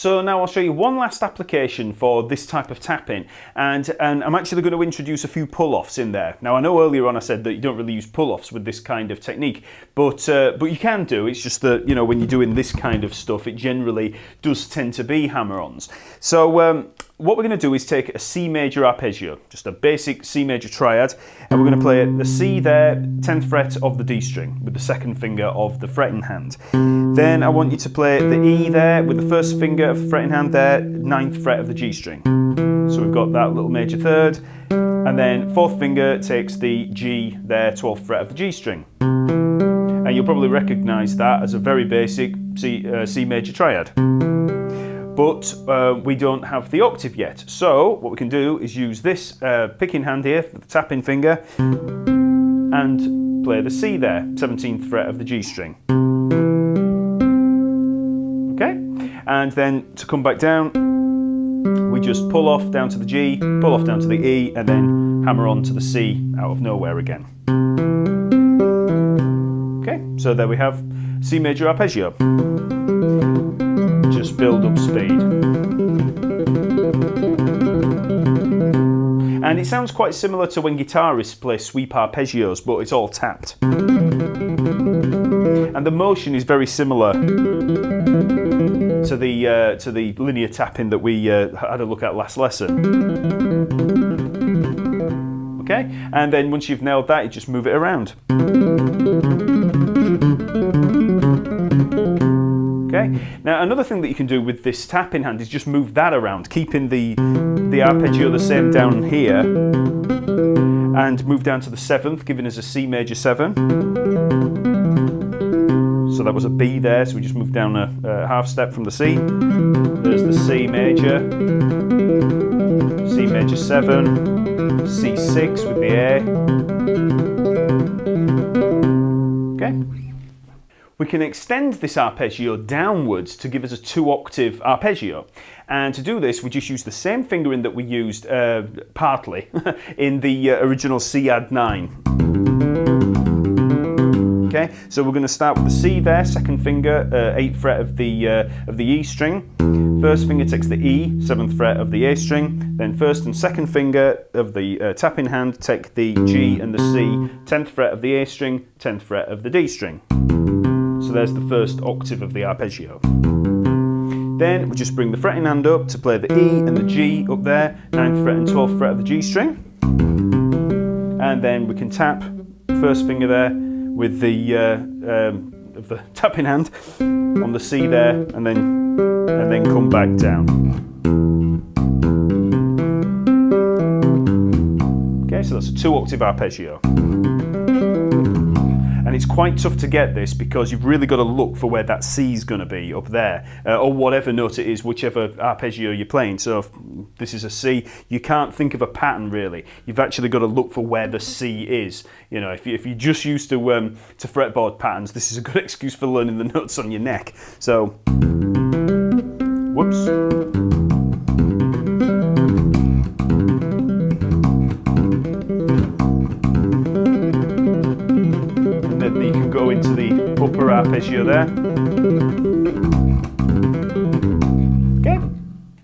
So now I'll show you one last application for this type of tapping, and I'm actually going to introduce a few pull-offs in there. Now I know earlier on I said that you don't really use pull-offs with this kind of technique, but you can do. It's just that, you know, when you're doing this kind of stuff, it generally does tend to be hammer-ons. So what we're going to do is take a C major arpeggio, just a basic C major triad, and we're going to play the C there, 10th fret of the D string with the second finger of the fretting hand. Then I want you to play the E there with the first finger of the fretting hand there, 9th fret of the G string. So we've got that little major third, and then fourth finger takes the G there, 12th fret of the G string. And you'll probably recognise that as a very basic C major triad. But we don't have the octave yet. So what we can do is use this picking hand here, with the tapping finger, and play the C there, 17th fret of the G string. Okay? And then to come back down, we just pull off down to the G, pull off down to the E, and then hammer on to the C out of nowhere again. Okay, so there we have C major arpeggio. Just build up speed. And it sounds quite similar to when guitarists play sweep arpeggios, but it's all tapped. And the motion is very similar to the linear tapping that we had a look at last lesson. Okay, and then once you've nailed that, you just move it around. Okay. Now another thing that you can do with this tapping hand is just move that around, keeping the arpeggio the same down here, and move down to the 7th, giving us a C major 7. So that was a B there, so we just moved down a half step from the C. There's the C major 7, C6 with the A. Okay. We can extend this arpeggio downwards to give us a 2-octave arpeggio. And to do this, we just use the same fingering that we used partly in the original C add 9. Okay, so we're going to start with the C there, second finger, 8th fret of the E string. First finger takes the E, 7th fret of the A string. Then first and second finger of the tapping hand take the G and the C, 10th fret of the A string, 10th fret of the D string. So there's the first octave of the arpeggio. Then we just bring the fretting hand up to play the E and the G up there, 9th fret and 12th fret of the G string. And then we can tap first finger there with the of the tapping hand on the C there, and then come back down. Okay, so that's a 2-octave arpeggio. And it's quite tough to get this because you've really got to look for where that C is going to be up there, or whatever note it is, whichever arpeggio you're playing. So if this is a C, you can't think of a pattern really. You've actually got to look for where the C is. You know, if you're just used to fretboard patterns, this is a good excuse for learning the notes on your neck. So, whoops. Go into the upper arpeggio there.